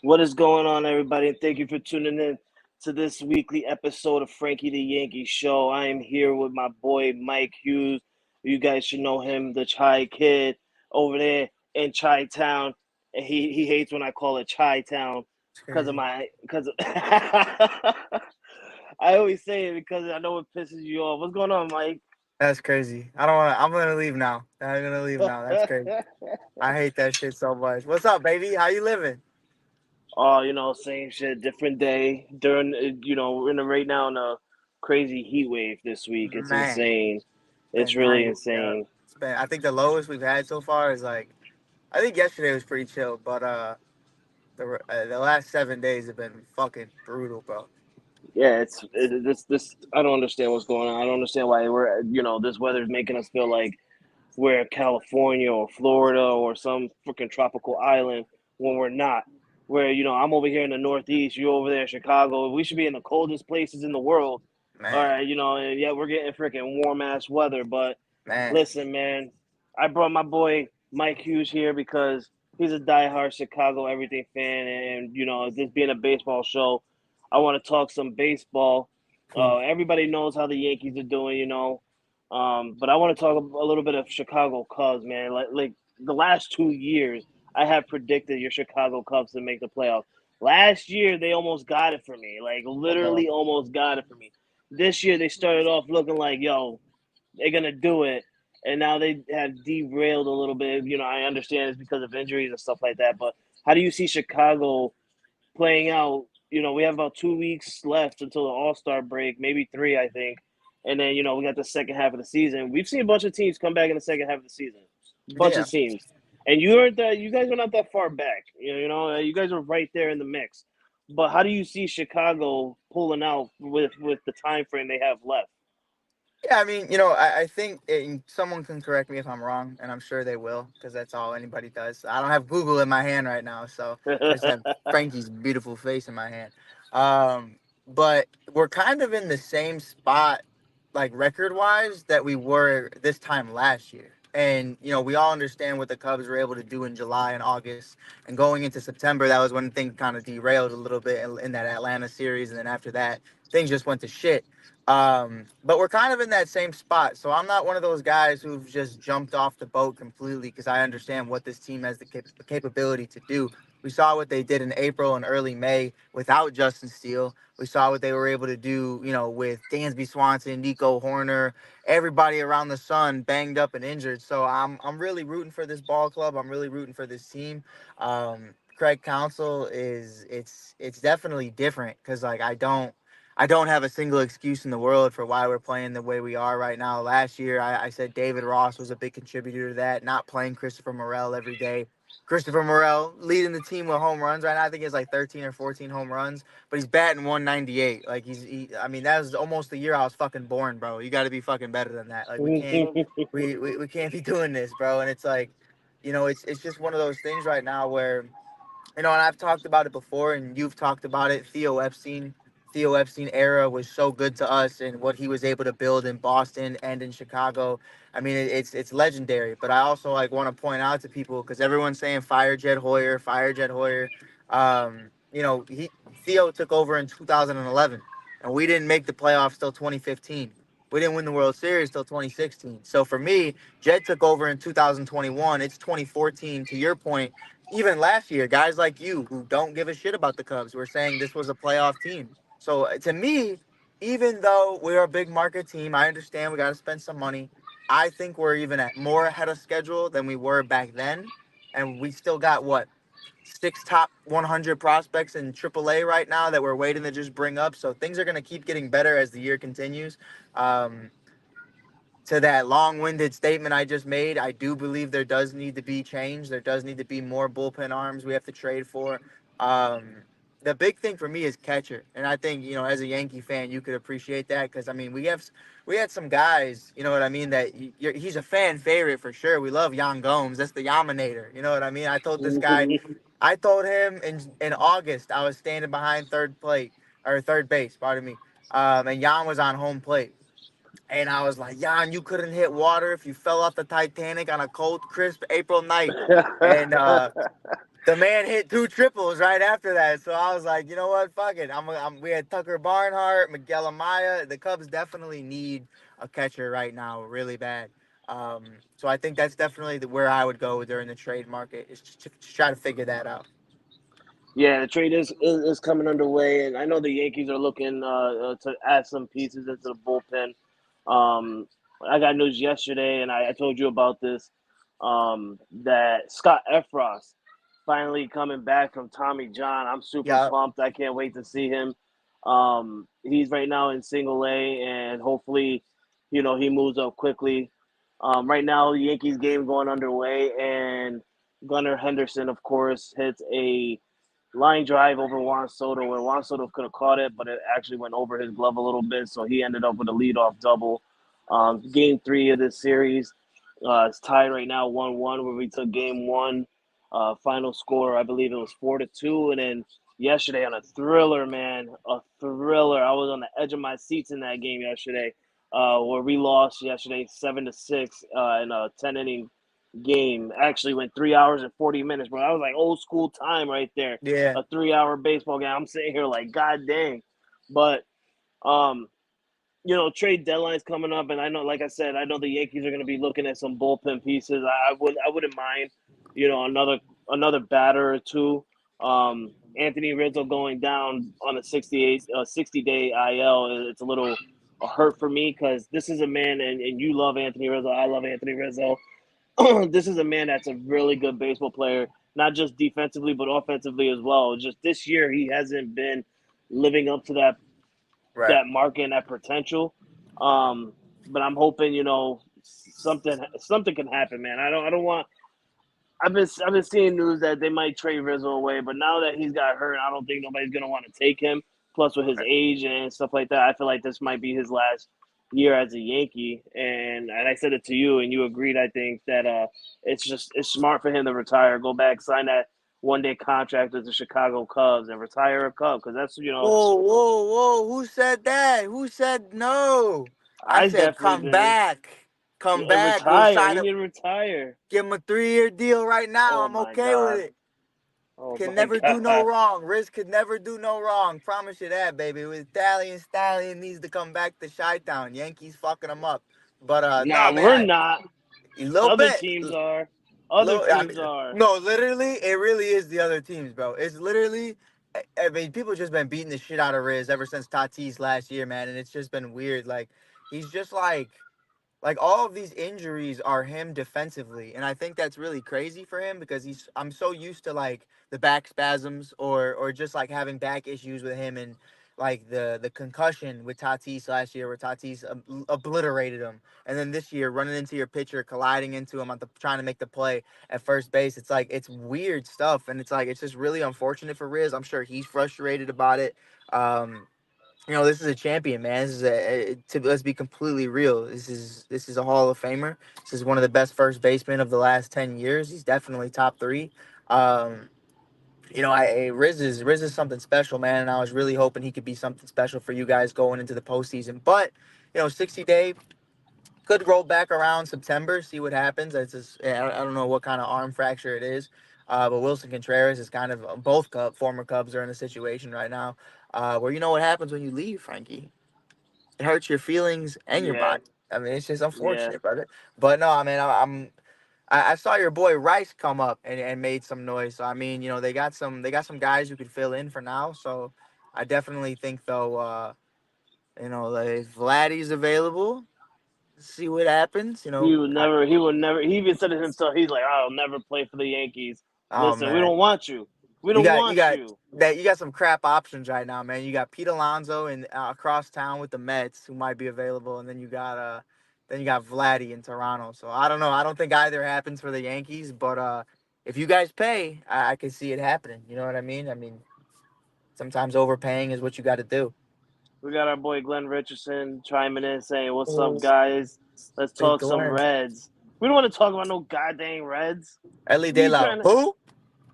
What is going on, everybody? And thank you for tuning in to this weekly episode of Frankie the Yankee Show. I am here with my boy Mike Hughes. You guys should know him, the Chai Kid over there in Chi Town. And he hates when I call it Chi Town It's because of crazy. my because I always say it because I know it pisses you off. What's going on, Mike? That's crazy. I don't want to. I'm gonna leave now. I'm gonna leave now. That's crazy. I hate that shit so much. What's up, baby? How you living? Oh, same shit, different day. We're in right now in a crazy heat wave this week. It's Man, insane. it's It's been really 90. Yeah. insane. It's been. I think the lowest we've had so far is like. I think yesterday was pretty chill, but the last 7 days have been fucking brutal, bro. Yeah, this. I don't understand what's going on. I don't understand why this weather's making us feel like we're in California or Florida or some freaking tropical island when we're not. Where I'm over here in the Northeast, you're over there in Chicago. We should be in the coldest places in the world. All Man, right, and yeah, we're getting freaking warm ass weather. But man. listen, man, I brought my boy Mike Hughes here because he's a diehard Chicago everything fan, and this being a baseball show, I want to talk some baseball. Ooh. Everybody knows how the Yankees are doing, but I want to talk a little bit of Chicago Cubs, man. Like the last 2 years, I have predicted your Chicago Cubs to make the playoffs. Last year, they almost got it for me, like I know. literally almost got it for me. This year, they started off looking like, yo, they're gonna do it, and now they have derailed a little bit. I understand it's because of injuries and stuff like that, but how do you see Chicago playing out? We have about 2 weeks left until the All Star break, maybe three, I think, and then we got the second half of the season. We've seen a bunch of teams come back in the second half of the season, bunch Yeah. of teams, and you aren't that. You guys are not that far back. You guys are right there in the mix. But how do you see Chicago pulling out with the time frame they have left? Yeah, I mean, I think someone can correct me if I'm wrong, and I'm sure they will, because that's all anybody does. I don't have Google in my hand right now, so I just have Frankie's beautiful face in my hand. But we're kind of in the same spot, like record wise, that we were this time last year. And, we all understand what the Cubs were able to do in July and August. And going into September, that was when things kind of derailed a little bit in that Atlanta series. And then after that, things just went to shit. But we're kind of in that same spot. So I'm not one of those guys who've just jumped off the boat completely because I understand what this team has the capability to do. We saw what they did in April and early May without Justin Steele. We saw what they were able to do, with Dansby Swanson, Nico Horner, everybody around the sun banged up and injured. So I'm really rooting for this ball club. I'm really rooting for this team. Craig Counsell it's definitely different because like I don't have a single excuse in the world for why we're playing the way we are right now. Last year, I said David Ross was a big contributor to that, not playing Christopher Morel every day. Christopher Morel leading the team with home runs right now. I think he has like 13 or 14 home runs, but he's batting 198. Like I mean, that was almost the year I was fucking born, bro. You got to be fucking better than that. Like we can't be doing this, bro. And it's like, it's just one of those things right now where and I've talked about it before, and you've talked about it. Theo Epstein era was so good to us, and what he was able to build in Boston and in Chicago. I mean, it's legendary. But I also like want to point out to people because everyone's saying fire Jed Hoyer, fire Jed Hoyer. He Theo took over in 2011, and we didn't make the playoffs till 2015. We didn't win the World Series till 2016. So for me, Jed took over in 2021. It's 2014. To your point, even last year, guys like you who don't give a shit about the Cubs were saying this was a playoff team. So to me, even though we're a big market team, I understand we got to spend some money. I think we're even at more ahead of schedule than we were back then, and we still got what six top 100 prospects in AAA right now that we're waiting to just bring up. So things are going to keep getting better as the year continues. Um, to that long-winded statement I just made, I do believe there does need to be change. There does need to be more bullpen arms we have to trade for. Um, the big thing for me is catcher, and I think as a Yankee fan, you could appreciate that because I mean we had some guys, you know what I mean, that he's a fan favorite for sure. We love Yan Gomes. That's the Yaminator. You know what I mean? I told him in August I was standing behind third base, pardon me, and Yan was on home plate. And I was like, Jan, you couldn't hit water if you fell off the Titanic on a cold, crisp April night. And The man hit two triples right after that, so I was like, you know what, fuck it. We had Tucker Barnhart, Miguel Amaya. The Cubs definitely need a catcher right now, really bad. So I think that's definitely where I would go during the trade market is to try to figure that out. Yeah, the trade is coming underway, and I know the Yankees are looking to add some pieces into the bullpen. Um, I got news yesterday, and I told you about this. That Scott Efros finally coming back from Tommy John. I'm super Yeah, pumped. I can't wait to see him. He's right now in Single A, and hopefully, he moves up quickly. Right now, the Yankees game going underway, and Gunnar Henderson, of course, hits a line drive over Juan Soto, where Juan Soto could have caught it, but it actually went over his glove a little bit, so he ended up with a leadoff double. Game three of this series, it's tied right now 1-1, where we took game one. Final score, I believe it was 4-2, and then yesterday on a thriller, man, a thriller. I was on the edge of my seats in that game yesterday, where we lost yesterday 7-6 in a 10 inning game. Actually went 3 hours and 40 minutes, bro. I was like old school time right there. yeah, A 3 hour baseball game. I'm sitting here like, God dang. But um, trade deadline's coming up, and I know, like I said, I know the Yankees are going to be looking at some bullpen pieces. I wouldn't mind, another batter or two. Anthony Rizzo going down on a 60-day IL. It's a little a hurt for me because this is a man, and you love Anthony Rizzo. I love Anthony Rizzo. This is a man that's a really good baseball player, not just defensively but offensively as well. Just this year, he hasn't been living up to right. that mark and that potential. But I'm hoping something can happen, man. I don't want. I've been seeing news that they might trade Rizzo away, but now that he's got hurt, I don't think nobody's gonna want to take him. Plus, with his age and stuff like that, I feel like this might be his last year as a Yankee. And I said it to you, and you agreed. I think that it's smart for him to retire, go back, sign that 1 day contract with the Chicago Cubs, and retire a Cub because that's Whoa, whoa, whoa! Who said that? Who said no? I I said definitely come did. back, come And back. We'll retire. sign He him. need to retire. Give him a 3-year deal right now. Oh I'm my okay with god. it. Oh Can my never do no god. wrong. Riz could never do no wrong. Promise you that, baby. With Stallion needs to come back to Chi-Town. Yankees fucking him up. But Nah, no, we're man, not. a little Other bit. teams are. Other I teams mean, are. no, literally, it really is the other teams, bro. It's literally, I mean, people just been beating the shit out of Riz ever since Tatis last year, man, and it's just been weird. Like, he's just like all of these injuries are him defensively, and I think that's really crazy for him because I'm so used to like the back spasms or just like having back issues with him and like the concussion with Tatis last year where Tatis obliterated him, and then this year running into your pitcher, colliding into him trying to make the play at first base. It's like it's weird stuff, and it's like it's just really unfortunate for Riz. I'm sure he's frustrated about it. Um, this is a champion, man. This is let's be completely real. This is a Hall of Famer. This is one of the best first basemen of the last 10 years. He's definitely top three. Um, Riz is something special, man, and I was really hoping he could be something special for you guys going into the postseason. But 60-day could roll back around September, see what happens. I don't know what kind of arm fracture it is. But Wilson Contreras is kind of both former Cubs are in a situation right now where you know what happens when you leave, Frankie. It hurts your feelings and your Yeah. body. I mean, it's just Yeah. unfortunate, brother. But no, I mean, I saw your boy Rice come up and made some noise. So I mean, they got some guys who could fill in for now. So I definitely think though, like, if Vladdy's available, see what happens. He would never. He even said it himself. He's like, I'll never play for the Yankees. Oh Listen, we man, don't want you. We you don't got you want got you. you got some crap options right now, man. You got Pete Alonso and across town with the Mets who might be available, and then you got Vladdy in Toronto. So I don't know. I don't think either happens for the Yankees, but if you guys pay, I can see it happening. You know what I mean? I mean, sometimes overpaying is what you got to do. We got our boy Glenn Richardson chiming in saying, "What's up, Oh, guys? Let's big talk some Glenn. Reds. We don't want to talk about no goddamn Reds. Ellie Who De you La trying to? who?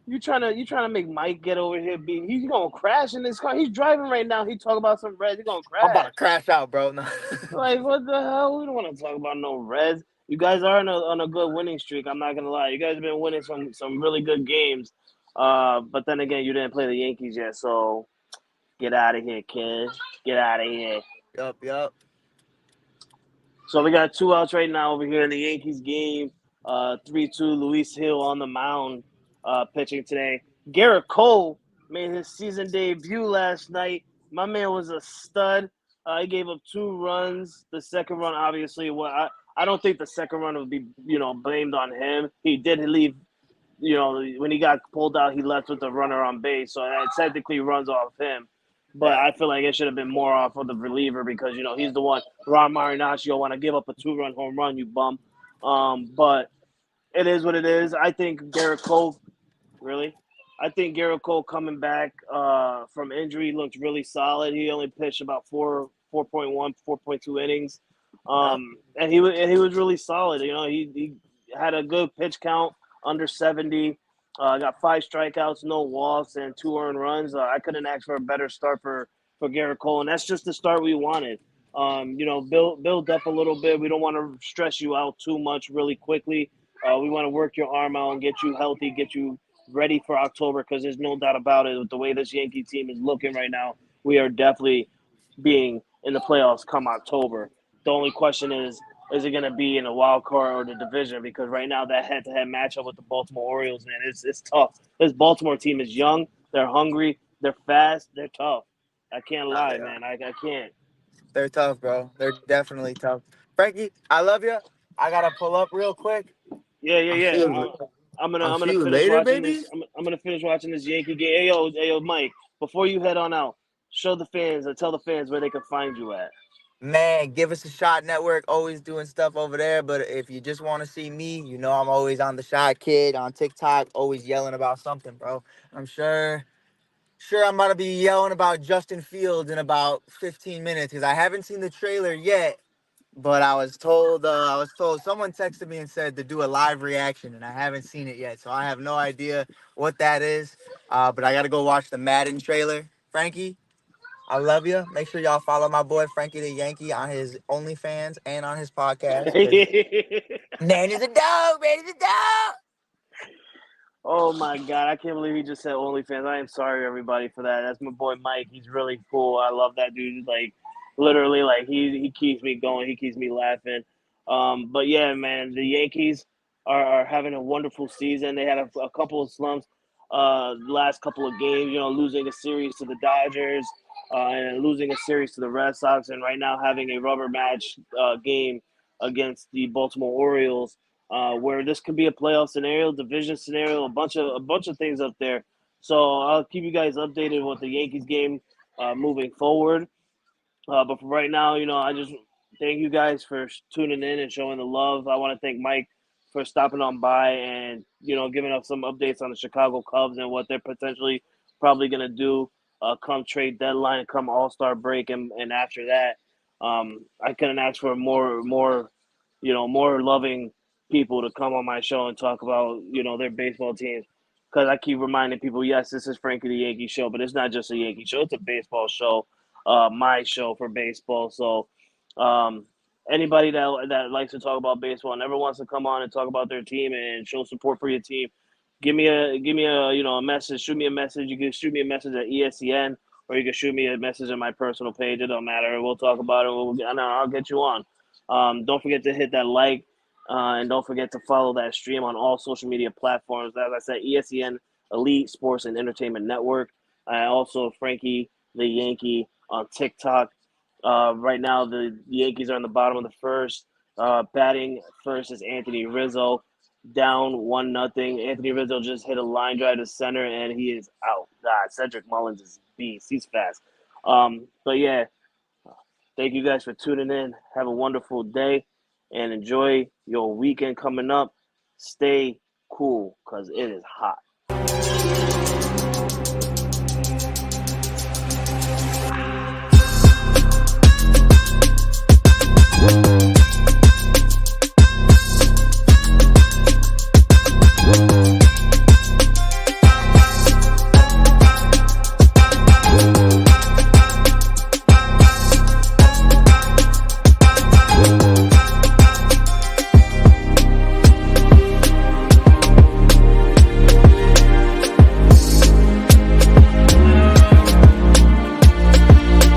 You trying to make Mike get over here? He's gonna crash in this car. He's driving right now. He talk about some Reds. He's gonna I'm about to crash. crash out, bro. No. Like what the hell? We don't want to talk about no Reds. You guys are on a good winning streak. I'm not gonna lie. You guys have been winning some really good games. But then again, you didn't play the Yankees yet, so get out of here, kid. Get out of here. Yup, yup. So we got two outs right now over here in the Yankees game. 3-2. Luis Hill on the mound, pitching today. Garrett Cole made his season debut last night. My man was a stud. He gave up 2 runs. The second run, obviously, I don't think the second run would be blamed on him. He did leave. When he got pulled out, he left with the runner on base, so that technically runs off him. But Yeah. I feel like it should have been more off of the reliever because he's the one. Ron Marinaccio want to give up a 2-run home run, you bum. But it is what it is. I think Garrett Cole, really, I think Garrett Cole coming back from injury looked really solid. He only pitched about 4.1, 4.2 innings, Yup. and he was really solid. He had a good pitch count under 70. Got 5 strikeouts, no walks, and 2 earned runs. I couldn't ask for a better start for Garrett Cole, and that's just the start we wanted. Build up a little bit. We don't want to stress you out too much really quickly. We want to work your arm out and get you healthy, get you ready for October because there's no doubt about it. With the way this Yankee team is looking right now, we are definitely being in the playoffs come October. The only question is it going to be in a wild card or the division? Because right now that head-to-head matchup with the Baltimore Orioles, man, it's tough. This Baltimore team is young, they're hungry, they're fast, they're tough. I can't Nah, lie, they are. man. I can't. They're tough, bro. They're definitely tough. Frankie, I love you. I gotta pull up real quick. Yeah, yeah, I'll see yeah. you. I'll I'm see gonna you finish later, watching baby. this. I'm gonna finish watching this Yankee game. Hey yo, Mike. Before you head on out, show the fans or tell the fans where they can find you at. Man, give us a shot network. Always doing stuff over there. But if you just want to see me, I'm always on the shot kid on TikTok, always yelling about something, bro. I'm sure I'm about to be yelling about Justin Fields in about 15 minutes because I haven't seen the trailer yet. But I was told someone texted me and said to do a live reaction, and I haven't seen it yet, so I have no idea what that is. But I gotta go watch the Madden trailer. Frankie, I love you. Make sure y'all follow my boy Frankie the Yankee on his OnlyFans and on his podcast, because man is a dog, man is a dog. Oh my god, I can't believe he just said OnlyFans. I am sorry everybody for that. That's my boy Mike. He's really cool. I love that dude. Like literally, like he keeps me going. He keeps me laughing. But yeah, man, the Yankees are having a wonderful season. They had a couple of slumps last couple of games. Losing a series to the Dodgers and losing a series to the Red Sox, and right now having a rubber match game against the Baltimore Orioles where this could be a playoff scenario, division scenario, a bunch of things up there. So I'll keep you guys updated with the Yankees game moving forward. But for right now, I just thank you guys for tuning in and showing the love. I want to thank Mike for stopping on by and giving us some updates on the Chicago Cubs and what they're potentially probably gonna do come trade deadline, come All Star break, and after that, I couldn't ask for more loving people to come on my show and talk about their baseball teams. Because I keep reminding people, yes, this is Frankie the Yankee show, but it's not just a Yankee show; it's a baseball show, my show for baseball. So, um, anybody that likes to talk about baseball and never wants to come on and talk about their team and show support for your team, give me a a message. Shoot me a message. You can shoot me a message at ESEN, or you can shoot me a message on my personal page. It don't matter. We'll talk about it. I'll get you on. Don't forget to hit that like. And don't forget to follow that stream on all social media platforms. As I said, ESEN Elite Sports and Entertainment Network. Also, Frankie the Yankee on TikTok. Right now, the Yankees are on the bottom of the first. Batting first is Anthony Rizzo, down 1-0. Anthony Rizzo just hit a line drive to center, and he is out. God, Cedric Mullins is a beast. He's fast. But yeah, thank you guys for tuning in. Have a wonderful day and enjoy your weekend coming up. Stay cool because it is hot.